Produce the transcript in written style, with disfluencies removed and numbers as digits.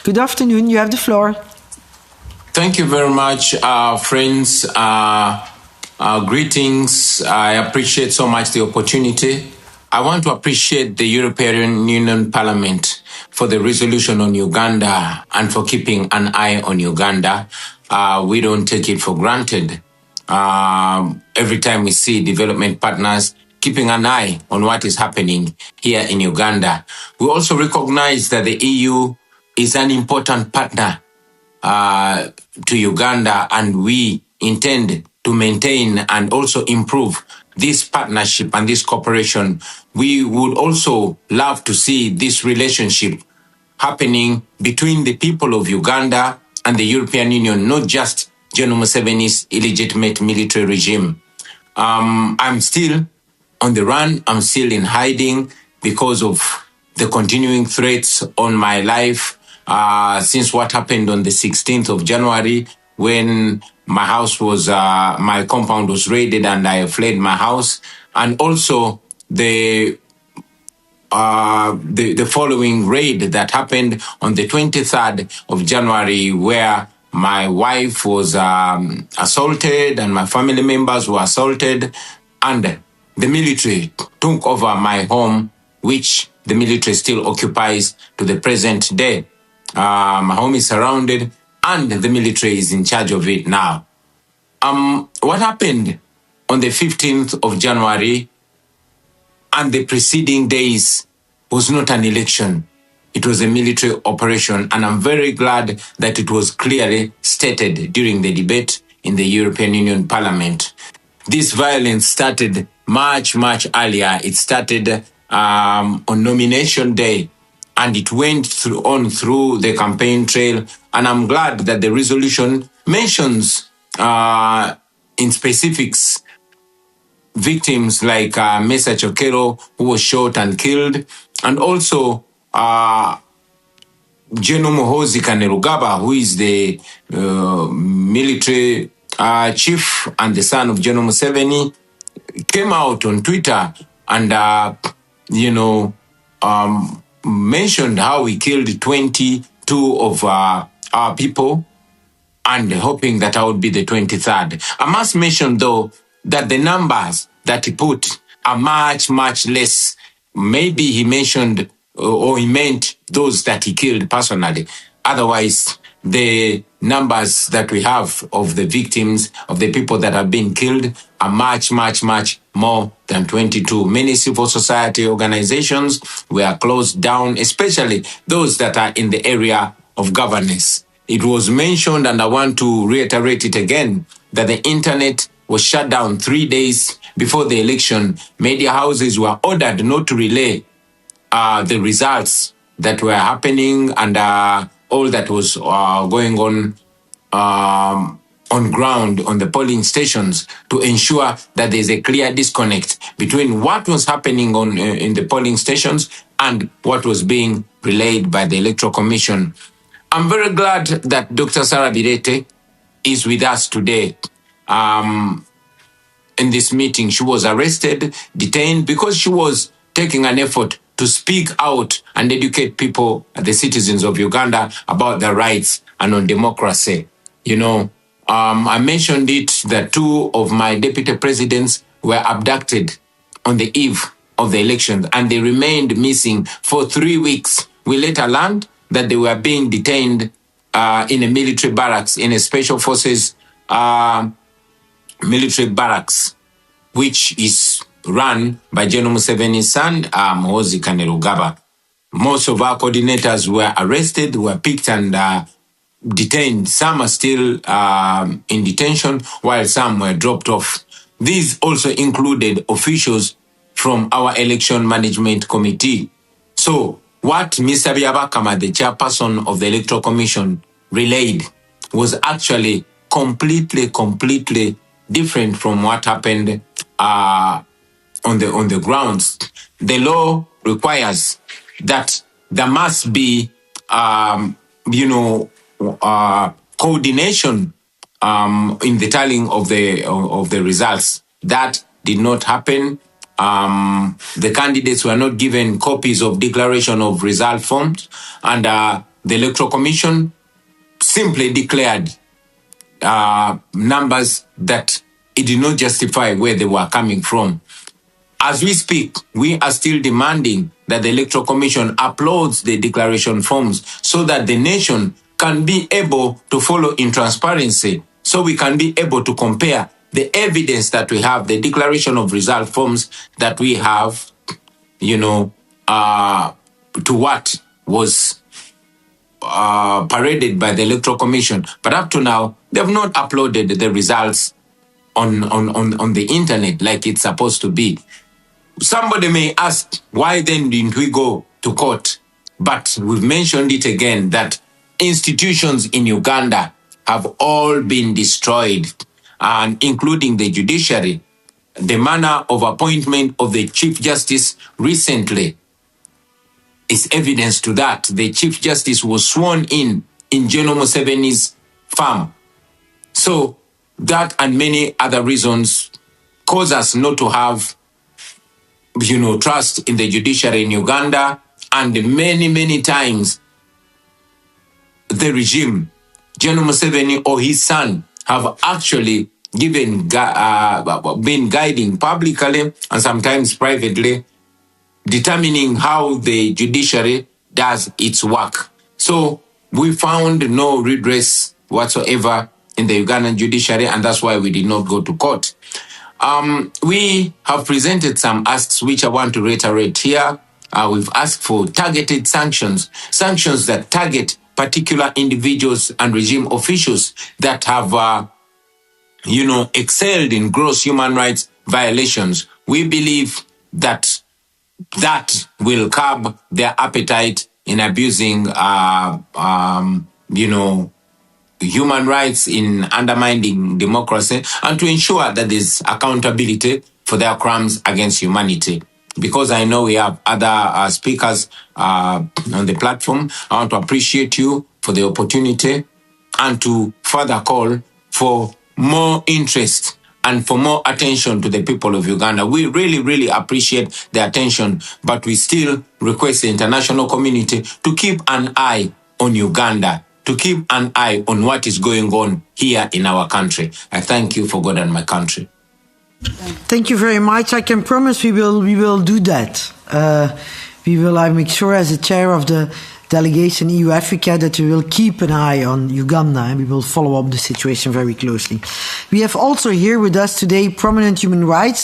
Good afternoon. You have the floor. Thank you very much, friends. Greetings. I appreciate so much the opportunity. I want to appreciate the European Union Parliament for the resolution on Uganda and for keeping an eye on Uganda. We don't take it for granted. Every time we see development partners keeping an eye on what is happening here in Uganda. We also recognize that the EU is an important partner to Uganda, and we intend to maintain and also improve this partnership and this cooperation. We would also love to see this relationship happening between the people of Uganda and the European Union, not just General Museveni's illegitimate military regime. I'm still on the run. I'm still in hiding because of the continuing threats on my life since what happened on the 16th of January when my house was, my compound was raided and I fled my house. And also the following raid that happened on the 23rd of January where my wife was assaulted and my family members were assaulted, and the military took over my home, which the military still occupies to the present day. My home is surrounded and the military is in charge of it now. What happened on the 15th of January and the preceding days was not an election. It was a military operation, and I'm very glad that it was clearly stated during the debate in the European Union Parliament. This violence started much earlier. It started on nomination day, and it went through the campaign trail. And I'm glad that the resolution mentions in specifics victims like Mesa Chokero, who was shot and killed, and also General Muhoozi Kainerugaba, who is the military chief and the son of General Museveni, came out on Twitter and, mentioned how he killed 22 of our people and hoping that I would be the 23rd. I must mention, though, that the numbers that he put are much less. Maybe he mentioned or he meant those that he killed personally. Otherwise, the numbers that we have of the victims, of the people that have been killed, are much more than 22. Many civil society organizations were closed down, especially those that are in the area of governance. It was mentioned, and I want to reiterate it again, that the internet was shut down 3 days before the election. Media houses were ordered not to relay the results that were happening and all that was going on ground on the polling stations to ensure that there's a clear disconnect between what was happening in the polling stations and what was being relayed by the Electoral Commission. I'm very glad that Dr. Sarah Birete is with us today. In this meeting, she was arrested, detained, because she was taking an effort to speak out and educate people, the citizens of Uganda, about their rights and on democracy. I mentioned it that 2 of my deputy presidents were abducted on the eve of the election, and they remained missing for 3 weeks. We later learned that they were being detained in a military barracks, in a special forces military barracks, which is run by General Museveni's son, Muhoozi Kainerugaba. Most of our coordinators were arrested, were picked and detained. Some are still in detention, while some were dropped off. These also included officials from our election management committee. So what Mr. Byabakama, the chairperson of the Electoral Commission, relayed was actually completely different from what happened on the grounds. The law requires that there must be, coordination in the tallying of the results. That did not happen. The candidates were not given copies of declaration of result forms, and the Electoral Commission simply declared numbers that it did not justify where they were coming from. As we speak, we are still demanding that the Electoral Commission uploads the declaration forms so that the nation can be able to follow in transparency, so we can be able to compare the evidence that we have, the declaration of result forms that we have, to what was paraded by the Electoral Commission. But up to now, they have not uploaded the results on the internet like it's supposed to be. Somebody may ask, why then didn't we go to court? But we've mentioned it again that institutions in Uganda have all been destroyed, and including the judiciary. The manner of appointment of the Chief Justice recently is evidence to that. The Chief Justice was sworn in General Museveni's farm. So that and many other reasons cause us not to have, trust in the judiciary in Uganda. And many times, the regime, General Museveni or his son, have actually been guiding publicly and sometimes privately, determining how the judiciary does its work. So we found no redress whatsoever in the Ugandan judiciary, and that's why we did not go to court. We have presented some asks, which I want to reiterate here. We've asked for targeted sanctions that target particular individuals and regime officials that have, excelled in gross human rights violations. We believe that will curb their appetite in abusing, human rights, in undermining democracy, and to ensure that there's accountability for their crimes against humanity. Because I know we have other speakers on the platform, I want to appreciate you for the opportunity and to further call for more interest and for more attention to the people of Uganda. We really appreciate the attention, but we still request the international community to keep an eye on Uganda, to keep an eye on what is going on here in our country. I thank you for God and my country. Thank you very much. I can promise we will do that. I make sure, as the chair of the delegation EU Africa, that we will keep an eye on Uganda and we will follow up the situation very closely. We have also here with us today prominent human rights